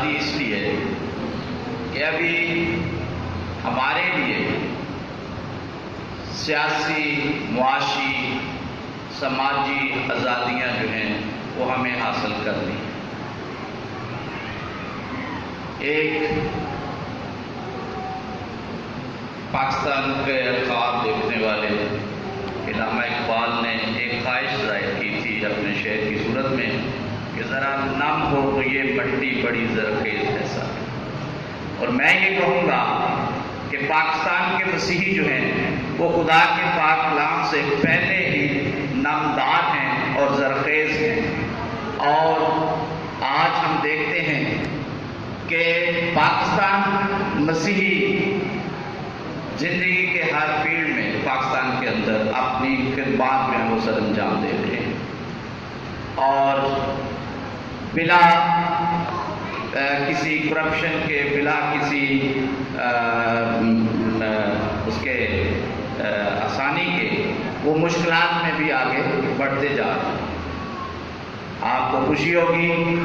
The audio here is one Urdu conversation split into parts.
آزادی اس لیے کہ ابھی ہمارے لیے سیاسی، معاشی، سماجی آزادیاں جو ہیں وہ ہمیں حاصل کرنی ہیں۔ ایک پاکستان کے خواب دیکھنے والے علامہ اقبال نے ایک خواہش ظاہر کی تھی اپنے شعر کی صورت میں کہ ذرا نم ہو تو یہ مٹی بڑی زرخیز ایسا، اور میں یہ کہوں گا کہ پاکستان کے مسیحی جو ہیں وہ خدا کے پاک کلام سے پہلے ہی نمدار ہیں اور زرخیز ہیں، اور آج ہم دیکھتے ہیں کہ پاکستان مسیحی زندگی کے ہر فیلڈ میں پاکستان کے اندر اپنی خدمات میں وہ سر انجام دے رہے ہیں، اور بلا کسی کرپشن کے، بلا کسی اس کے آسانی کے وہ مشکلات میں بھی آگے بڑھتے جا رہے ہیں۔ آپ کو خوشی ہوگی،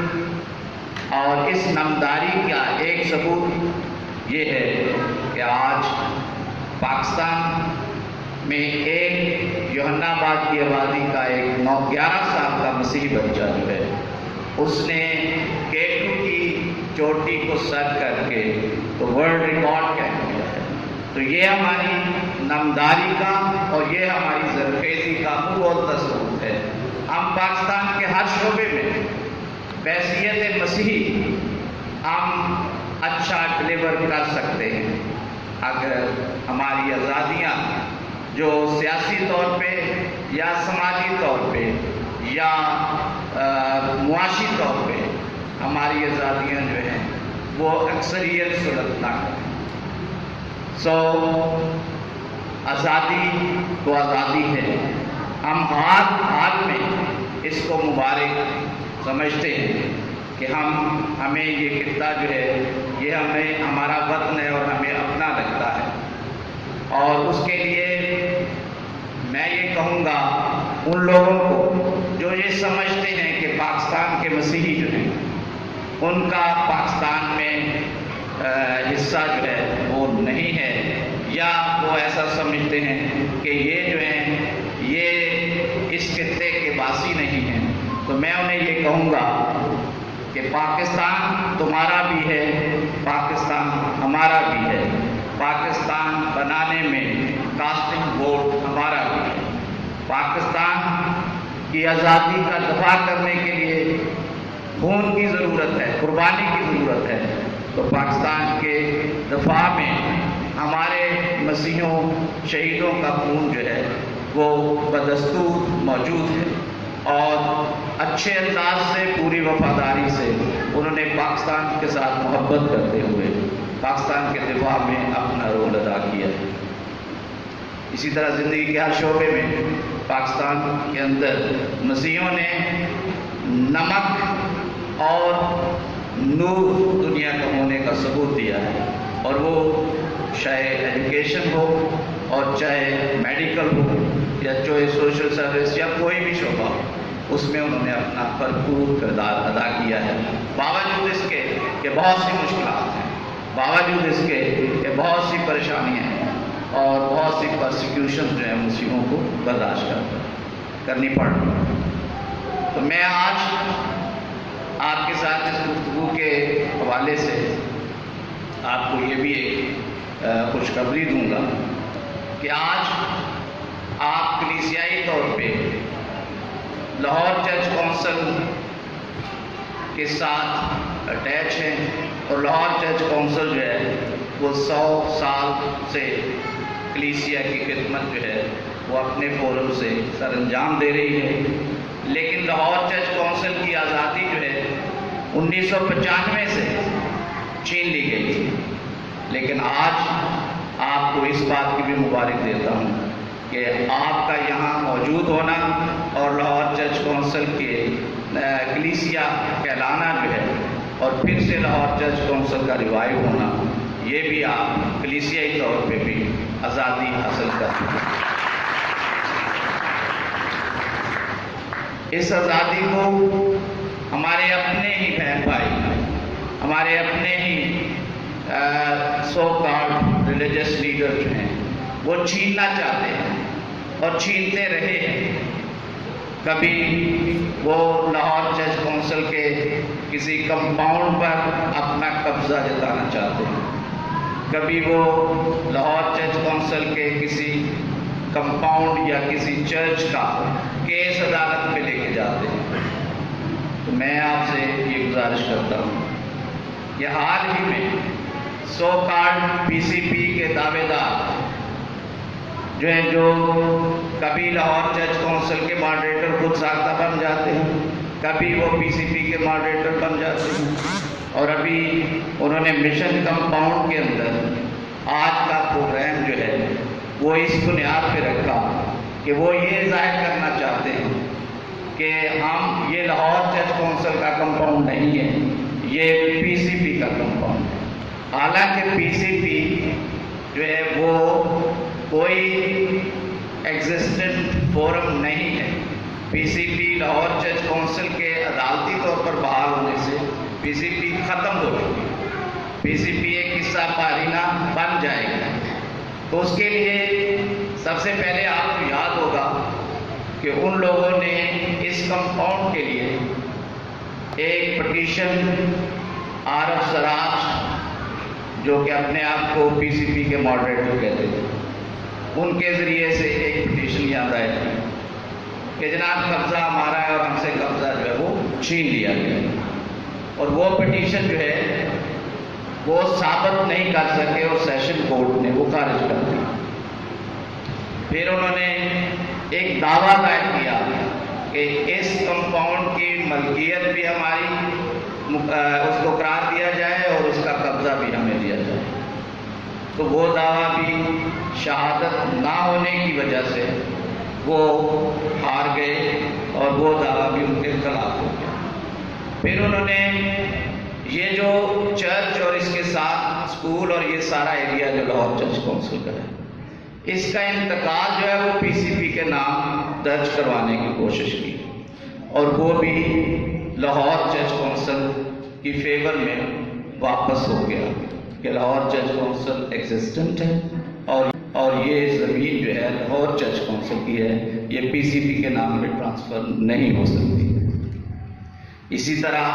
اور اس نمداری کا ایک ثبوت یہ ہے کہ آج پاکستان میں ایک یوحنا آباد کی آبادی کا ایک 11 سال کا مسیحی بچہ جو ہے اس نے K2 کی چوٹی کو سر کر کے تو ورلڈ ریکارڈ کہہ دیا ہے۔ تو یہ ہماری نمداری کا اور یہ ہماری زرخیزی کا بہت ثبوت ہے۔ ہم پاکستان کے ہر شعبے میں بحیثیت مسیحی ہم اچھا ڈلیور کر سکتے ہیں اگر ہماری آزادیاں جو سیاسی طور پہ یا سماجی طور پہ یا معاشی طور پہ ہماری آزادیاں جو ہیں وہ اکثریت صورت نہ کریں۔ آزادی تو آزادی ہے، ہم حال میں اس کو مبارک سمجھتے ہیں کہ ہمیں یہ خطہ جو ہے یہ ہمارا وطن ہے اور ہمیں اپنا لگتا ہے، اور اس کے لیے میں یہ کہوں گا ان لوگوں کو جو یہ سمجھتے ہیں کہ پاکستان کے مسیحی جو ہیں ان کا پاکستان میں حصہ جو ہے وہ نہیں ہے، یا وہ ایسا سمجھتے ہیں کہ یہ جو ہیں یہ اس خطے کے باسی نہیں ہیں، تو میں انہیں یہ کہوں گا کہ پاکستان تمہارا بھی ہے، پاکستان ہمارا بھی ہے، پاکستان بنانے میں کاسٹنگ ووٹ ہمارا بھی ہے، پاکستان کی آزادی کا دفاع کرنے کے لیے خون کی ضرورت ہے، قربانی کی ضرورت ہے، تو پاکستان کے دفاع میں ہمارے مسیحیوں شہیدوں کا خون جو ہے وہ بدستور موجود ہے، اور اچھے انداز سے پوری وفاداری سے انہوں نے پاکستان کے ساتھ محبت کرتے ہوئے پاکستان کے دفاع میں اپنا رول ادا کیا ہے۔ اسی طرح زندگی کے ہر شعبے میں پاکستان کے اندر مسیحیوں نے نمک اور نور دنیا کا ہونے کا ثبوت دیا ہے، اور وہ چاہے ایجوکیشن ہو اور چاہے میڈیکل ہو یا چاہے سوشل سروس یا کوئی بھی شعبہ ہو، اس میں انہوں نے اپنا بھرپور کردار ادا کیا ہے، باوجود اس کے کہ بہت سی مشکلات ہیں، باوجود اس کے کہ بہت سی پریشانیاں ہیں اور بہت سی پرسیکیوشن جو ہیں مسیحیوں کو برداشت کرنی پڑ رہی ہیں۔ تو میں آج آپ کے ساتھ اس گفتگو کے حوالے سے آپ کو یہ بھی ایک خوشخبری دوں گا کہ آج آپ کلیسیائی طور پہ لاہور چرچ کونسل کے ساتھ اٹیچ ہیں، اور لاہور چرچ کونسل جو ہے وہ 100 سال سے کلیسیا کی خدمت جو ہے وہ اپنے فورم سے سر انجام دے رہی ہے، لیکن لاہور چرچ کونسل کی آزادی جو ہے 1995 سے چھین لی گئی تھی، لیکن آج آپ کو اس بات کی بھی مبارک دیتا ہوں کہ آپ کا یہاں موجود ہونا اور لاہور چرچ کونسل کے کلیسیا کہلانا جو ہے اور پھر سے لاہور چرچ کونسل کا ریوائیو ہونا، یہ بھی آپ کلیسیائی طور پہ بھی آزادی حاصل کرتے ہیں۔ اس آزادی کو ہمارے اپنے ہی بہن بھائی ہمارے اپنے ہی سو کالڈ ریلیجس لیڈر جو ہیں وہ چھیننا چاہتے ہیں اور چھینتے رہے ہیں. کبھی وہ لاہور چرچ کونسل کے کسی کمپاؤنڈ پر اپنا قبضہ جتانا چاہتے ہیں، کبھی وہ لاہور چرچ کونسل کے کسی کمپاؤنڈ یا کسی چرچ کا کیس عدالت میں لے کے جاتے ہیں. تو میں آپ سے یہ گزارش کرتا ہوں، یہ حال ہی میں سو کالڈ پی سی پی کے دعوے دار جو ہیں، جو کبھی لاہور چرچ کونسل کے ماڈریٹر خود ساختہ بن جاتے ہیں، کبھی وہ پی سی پی کے ماڈریٹر بن جاتے ہیں، اور ابھی انہوں نے مشن کمپاؤنڈ کے اندر آج کا پروگرام جو ہے وہ اس بنیاد پہ رکھا کہ وہ یہ ظاہر کرنا چاہتے ہیں کہ ہم یہ لاہور چرچ کونسل کا کمپاؤنڈ نہیں ہے، یہ پی سی پی کا کمپاؤنڈ ہے. حالانکہ پی سی پی جو ہے وہ کوئی ایگزسٹنٹ فورم نہیں ہے. پی سی پی لاہور چرچ کونسل کے عدالتی طور پر بحال ہونے سے پی سی پی ختم ہو چکی ہے. پی سی پی ایک قصہ پارینہ بن جائے گا. تو اس کے لیے سب سے پہلے آپ کو یاد ہوگا کہ ان لوگوں نے اس کمپاؤنڈ کے لیے ایک پٹیشن عارف سراج جو کہ اپنے آپ کو پی سی پی کے ماڈریٹر کہتے تھے، ان کے ذریعے سے ایک پٹیشن یاد آئی تھی کہ جناب قبضہ ہمارا ہے اور ہم سے قبضہ جو ہے وہ چھین لیا گیا. اور وہ پٹیشن جو ہے وہ ثابت نہیں کر سکے اور سیشن کورٹ نے وہ خارج کر دی. پھر انہوں نے ایک دعویٰ دائر کیا کہ اس کمپاؤنڈ کی ملکیت بھی ہماری اس کو قرار دیا جائے اور اس کا قبضہ بھی ہمیں دیا جائے. تو وہ دعویٰ بھی شہادت نہ ہونے کی وجہ سے وہ ہار گئے اور وہ دعویٰ بھی ان کے خلاف ہو گیا. پھر انہوں نے یہ جو چرچ اور اس کے ساتھ اسکول اور یہ سارا ایریا جو لاہور چرچ کونسل کا ہے، اس کا انتقال جو ہے وہ پی سی پی کے نام درج کروانے کی کوشش کی، اور وہ بھی لاہور چرچ کونسل کی فیور میں واپس ہو گیا کہ لاہور چرچ کونسل ایگزسٹنٹ ہے اور یہ زمین جو ہے لاہور چرچ کونسل کی ہے، یہ پی سی پی کے نام میں ٹرانسفر نہیں ہو سکتی. اسی طرح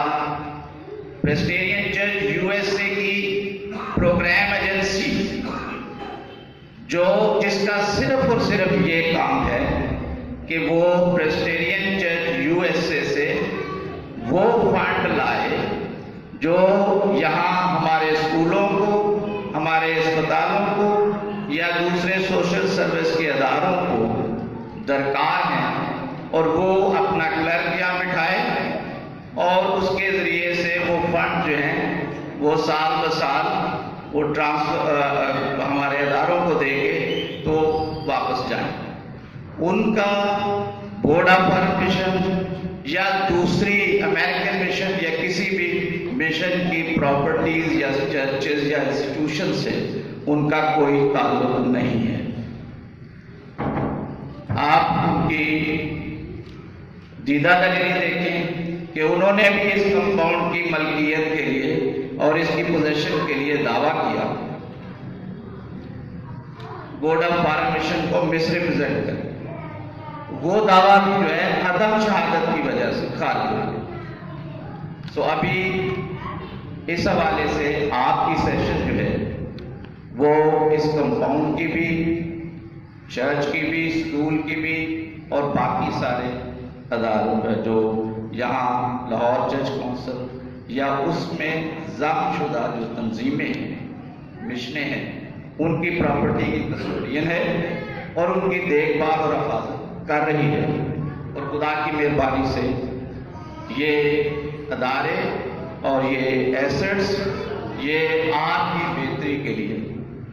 پریسبیٹرین چرچ یو ایس اے کی پروگرام ایجنسی جس کا صرف اور صرف یہ کام ہے کہ وہ پریسبیٹرین چرچ یو ایس اے سے وہ فنڈ لائے جو یہاں ہمارے اسکولوں کو، ہمارے اسپتالوں کو یا دوسرے سوشل سروس کے اداروں کو درکار ہیں، اور وہ اپنا کلرک یہاں بٹھائے اور اس کے ذریعے سے وہ فنڈ جو ہیں وہ سال بہ سال وہ ٹرانسفر ہمارے اداروں کو دے کے تو واپس جائیں. ان کا بورڈ آف پرمیشن یا دوسری امریکن مشن یا کسی بھی مشن کی پراپرٹیز یا چرچز یا انسٹیٹیوشن سے ان کا کوئی تعلق نہیں ہے. آپ ان کی دیدہ دلیل دیکھیں کہ انہوں نے بھی اس کمپاؤنڈ کی ملکیت کے لیے اور اس کی پوزیشن کے لیے دعویٰ کیا، بورڈ آف پرمیشن کو مس ریپرزینٹ کر. وہ دعویٰ بھی جو ہے عدم شہادت کی وجہ سے خارج ہو گیا. سو ابھی اس حوالے سے آپ کی سیشن جو ہے وہ اس کمپاؤنڈ کی بھی، چرچ کی بھی، اسکول کی بھی اور باقی سارے اداروں جو یہاں لاہور چرچ کونسل یا اس میں ضم شدہ جو تنظیمیں ہیں، مشنیں ہیں، ان کی پراپرٹی کی کسٹوڈین ہے اور ان کی دیکھ بھال اور حفاظت کر رہی ہے. اور خدا کی مہربانی سے یہ ادارے اور یہ ایسٹس یہ آپ کی بہتری کے لیے،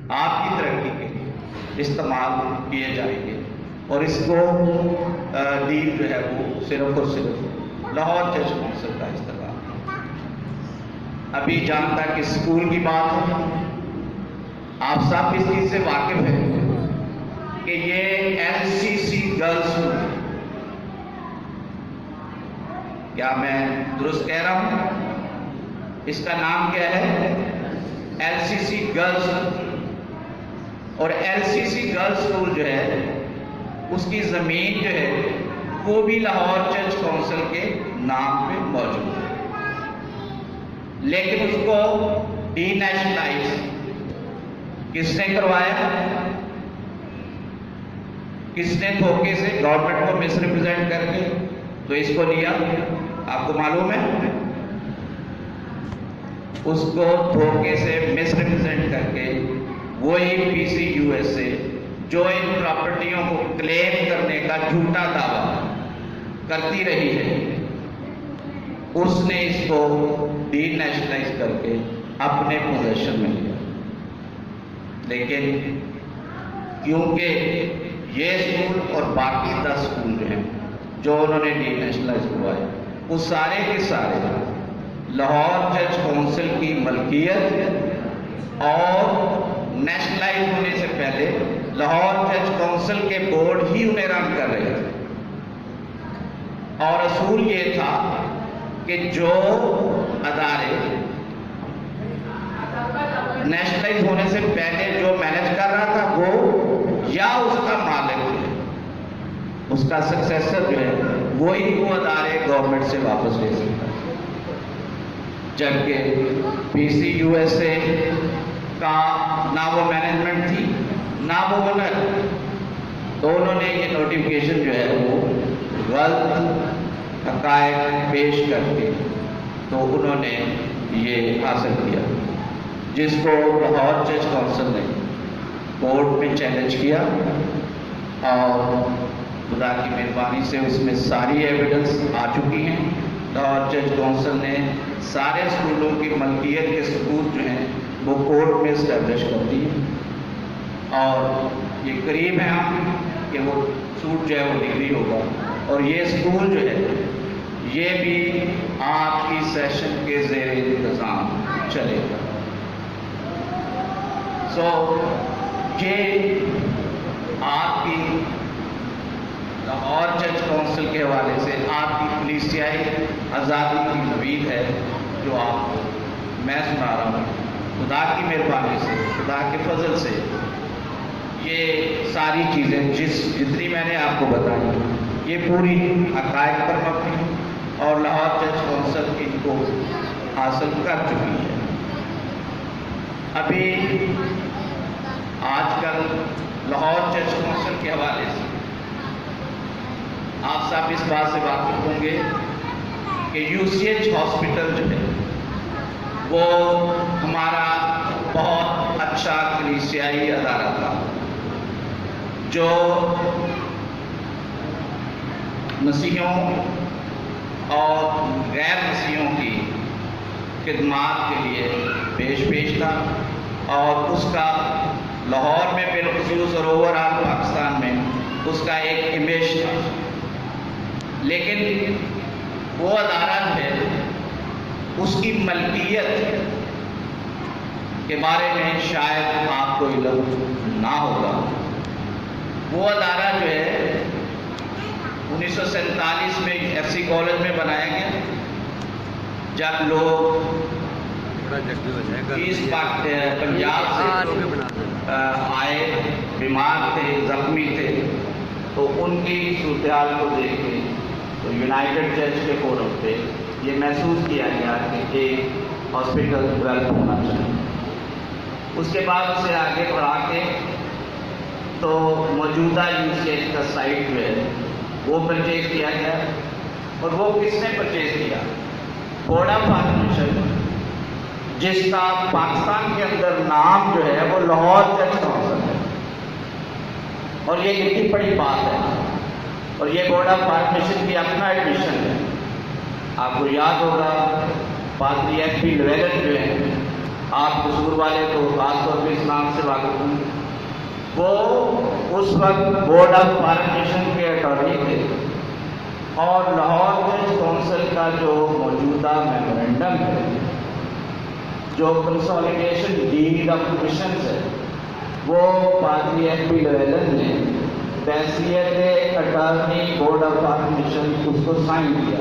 آپ کی ترقی کے لیے استعمال کیے جائیں گے، اور اس کو ڈیل جو ہے وہ صرف اور صرف لاہور چرچ کونسل کا استعمال. ابھی جہاں تک اسکول کی بات ہے، آپ سب اس چیز سے واقف ہیں کہ یہ ایل سی سی گرلز اسکول ہے. کیا میں درست کہہ رہا ہوں؟ اس کا نام کیا ہے؟ LCC girls. اور LCC گرلز اسکول جو ہے اس کی زمین جو ہے وہ بھی لاہور چرچ کونسل کے نام پہ موجود ہے، لیکن اس کو ڈی نیشنلائز کس نے کروایا؟ کس نے دھوکے سے گورنمنٹ کو مس ریپرزینٹ کر کے تو اس کو لیا؟ آپ کو معلوم ہے؟ اس کو دھوکے سے مس ریپرزینٹ کر کے وہی PCUSA جو ان پراپرٹیوں کو کلیم کرنے کا جھوٹا دعویٰ کرتی رہی ہے، اس نے اس کو ڈی نیشنلائز کر کے اپنے پوزیشن میں لیا. لیکن کیونکہ یہ اسکول اور باقی 10 اسکول جو ہیں جو انہوں نے ڈی نیشنلائز کروائے وہ سارے کے سارے لاہور چرچ کونسل کی ملکیت اور نیشنلائز ہونے سے پہلے لاہور چرچ کونسل کے بورڈ ہی انہیں رن کر رہے تھے. اور اصول یہ تھا کہ جو ادارے نیشنلائز ہونے سے پہلے جو مینج کر رہا تھا وہ یا اس کا مالک ہے، اس کا سکسیسر جو ہے وہی وہ ادارے گورنمنٹ سے واپس لے سکتا ہے. جبکہ PCUSA کا نہ وہ مینجمنٹ تھی نہ وہ اونر، تو انہوں نے یہ نوٹیفکیشن جو ہے وہ غلط حقائق پیش کر کے تو انہوں نے یہ حاصل کیا، جس کو لاہور چرچ کونسل نے کورٹ میں چیلنج کیا. اور خدا کی مہربانی سے اس میں ساری ایویڈنس آ چکی ہیں. لاہور چرچ کونسل نے سارے اسکولوں کی ملکیت کے ثبوت جو ہیں وہ کورٹ میں اسٹیبلش کر دی اور یہ قریب ہے ہم کہ وہ سوٹ جو ہے وہ ڈگری ہوگا. اور یہ اسکول جو ہے یہ بھی آپ کی سیشن کے زیر انتظام چلے گا. یہ آپ کی لاہور چرچ کونسل کے حوالے سے آپ کی کلیسیائی آزادی کی نوید ہے جو آپ کو میں سنا رہا ہوں. خدا کی مہربانی سے، خدا کے فضل سے یہ ساری چیزیں جتنی میں نے آپ کو بتائی یہ پوری حقائق پر مبنی اور لاہور چرچ کونسل ان کو حاصل کر چکی ہے. ابھی آج کل لاہور چرچ کونسل کے حوالے سے آپ سب اس بات سے واقف ہوں گے کہ UCH ہاسپٹل جو ہے وہ ہمارا بہت اچھا کلیسیائی ادارہ تھا جو مسیحیوں اور غیر مسیحیوں کی خدمات کے لیے پیش تھا. اور اس کا لاہور میں بالخصوص اور اوور آل پاکستان میں اس کا ایک امیج تھا. لیکن وہ ادارہ جو ہے اس کی ملکیت کے بارے میں شاید آپ کو علم نہ ہوگا. وہ ادارہ جو ہے 1947 میں FC کالج میں بنایا گیا جب لوگ ایسٹ پنجاب سے آئے، بیمار تھے، زخمی تھے، تو ان کی صورتحال کو دیکھ کے تو یونائٹڈ چرچ کے فورم پہ یہ محسوس کیا گیا کہ ایک ہاسپٹل ڈیولپ ہونا چاہیے. اس کے بعد اسے آگے بڑھا کے تو موجودہ UCH کا سائٹ جو ہے وہ پرچیز کیا گیا. اور وہ کس نے پرچیز کیا؟ بورڈ آف فارمیشن، جس کا پاکستان کے اندر نام جو ہے وہ لاہور چرچ کونسل ہے. اور یہ کتنی بڑی بات ہے. اور یہ بورڈ آف فارمیشن کی اپنا ایڈمیشن ہے. آپ کو یاد ہوگا پادری FP لیویلن جو ہیں، آپ قصور والے تو خاص طور پہ اس نام سے واقف ہوں، وہ اس وقت بورڈ آف فارمیشن کے اٹارنی تھے. اور لاہور چرچ کونسل کا جو موجودہ میمورینڈم ہے، جو کنسالیڈیشن ڈیڈ آف مشنز ہے، وہ پادری FP لیویلن نے بحیثیت اٹارنی بورڈ آف فارمیشن اس کو سائن کیا.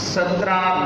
17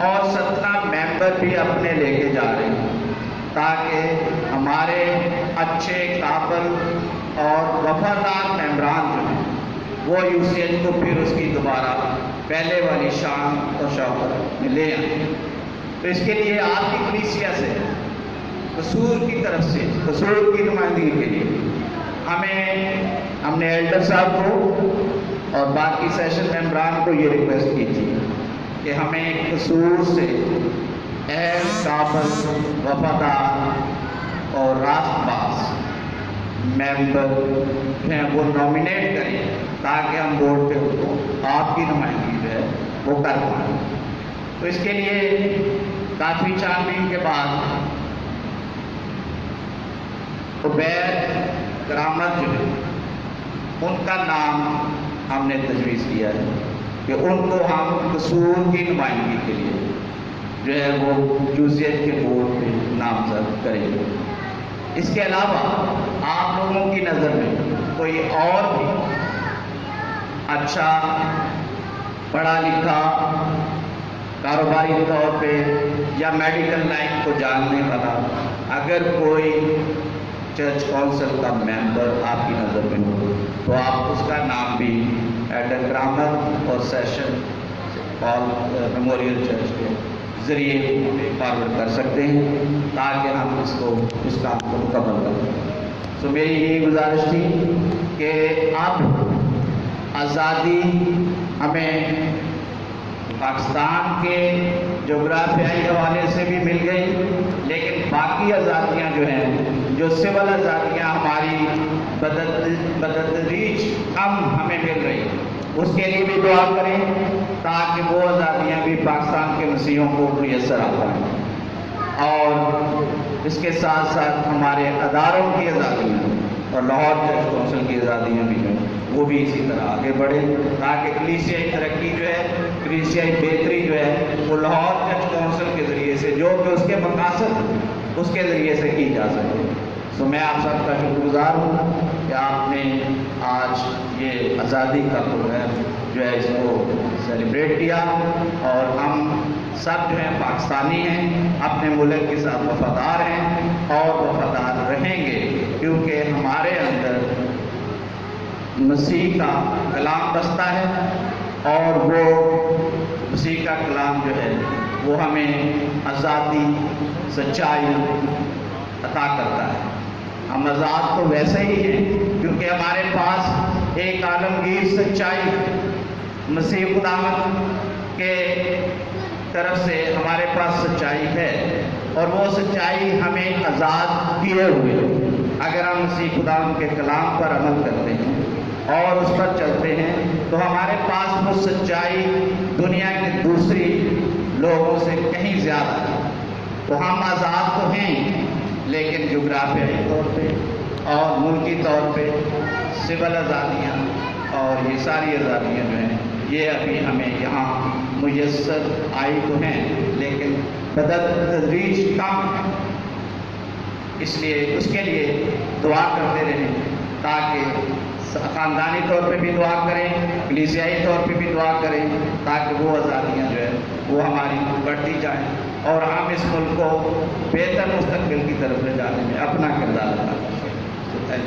اور 17 ممبر بھی اپنے لے کے جا رہے ہیں تاکہ ہمارے اچھے قابل اور وفادار ممبران جو ہیں وہ UCH کو پھر اس کی دوبارہ پہلے والی شان اور شوکت میں لے آئیں۔ تو اس کے لیے آپ کی کلیسیا سے قصور کی طرف سے قصور کی نمائندگی کے لیے ہم نے ایلڈر صاحب کو اور باقی سیشن ممبران کو یہ ریکویسٹ کی تھی کہ ہمیں قصور سے اہل قابل وفادار اور راست باز ممبر ہیں وہ نامینیٹ کریں تاکہ ہم بورڈ پہ ان کو آپ کی نمائندگی جو ہے وہ کر پائیں۔ تو اس کے لیے کافی چھان بین کے بعد عبید کرامت جو ہے ان کا نام ہم نے تجویز کیا ہے کہ ان کو ہم قصور کی نمائندگی کے لیے جو ہے وہ UCH کے بورڈ پہ نامزد کریں گے۔ اس کے علاوہ آپ لوگوں کی نظر میں کوئی اور بھی اچھا پڑھا لکھا کاروباری طور پہ یا میڈیکل لائن کو جاننے والا اگر کوئی چرچ کونسل کا ممبر آپ کی نظر میں ہو تو آپ اس کا نام بھی ایلڈر کرامت اور سیشن پال میموریل چرچ کے ذریعے فارورڈ کر سکتے ہیں تاکہ ہم اس کام کو مکمل کریں۔ سو میری یہی گزارش تھی کہ اب آزادی ہمیں پاکستان کے جغرافیائی حوالے سے بھی مل گئی، لیکن باقی آزادیاں جو ہیں جو سول آزادیاں ہماری بتدریج کم ہمیں مل رہی اس کے لیے بھی دعا کریں تاکہ وہ آزادیاں بھی پاکستان کے مسیحوں کو میسر آ پائیں، اور اس کے ساتھ ساتھ ہمارے اداروں کی آزادیاں اور لاہور چرچ کونسل کی آزادیاں بھی ہیں وہ بھی اسی طرح آگے بڑھے تاکہ کلیسیائی ترقی جو ہے کلیسیائی بہتری جو ہے وہ لاہور چرچ کونسل کے ذریعے سے جو کہ اس کے مقاصد اس کے ذریعے سے کی جا سکے۔ تو میں آپ سب کا شکر گزار ہوں کہ آپ نے آج یہ آزادی کا پروگرام جو ہے اس کو سیلیبریٹ کیا، اور ہم سب جو ہیں پاکستانی ہیں، اپنے ملک کے ساتھ وفادار ہیں اور وفادار رہیں گے، کیونکہ ہمارے اندر مسیح کا کلام بستا ہے اور وہ مسیح کا کلام جو ہے وہ ہمیں آزادی سچائی عطا کرتا ہے۔ ہم آزاد تو ویسے ہی ہیں کیونکہ ہمارے پاس ایک عالمگیر سچائی مسیح خداوند کے طرف سے ہمارے پاس سچائی ہے، اور وہ سچائی ہمیں آزاد کیے ہوئے اگر ہم مسیح خداوند کے کلام پر عمل کرتے ہیں اور اس پر چلتے ہیں تو ہمارے پاس وہ سچائی دنیا کے دوسری لوگوں سے کہیں زیادہ ہے۔ تو ہم آزاد تو ہیں لیکن جغرافیائی طور پہ اور ملکی طور پہ سول آزادیاں اور یہ ساری آزادیاں جو ہیں یہ ابھی ہمیں یہاں میسر آئی تو ہیں لیکن بتدریج کم، اس لیے اس کے لیے دعا کرتے رہیں تاکہ خاندانی طور پہ بھی دعا کریں، کلیسیائی طور پہ بھی دعا کریں تاکہ وہ آزادیاں جو ہے وہ ہماری بڑھتی جائیں اور ہم اس ملک کو بہتر مستقبل کی طرف لے جانے میں اپنا کردار ادا کر سکیں۔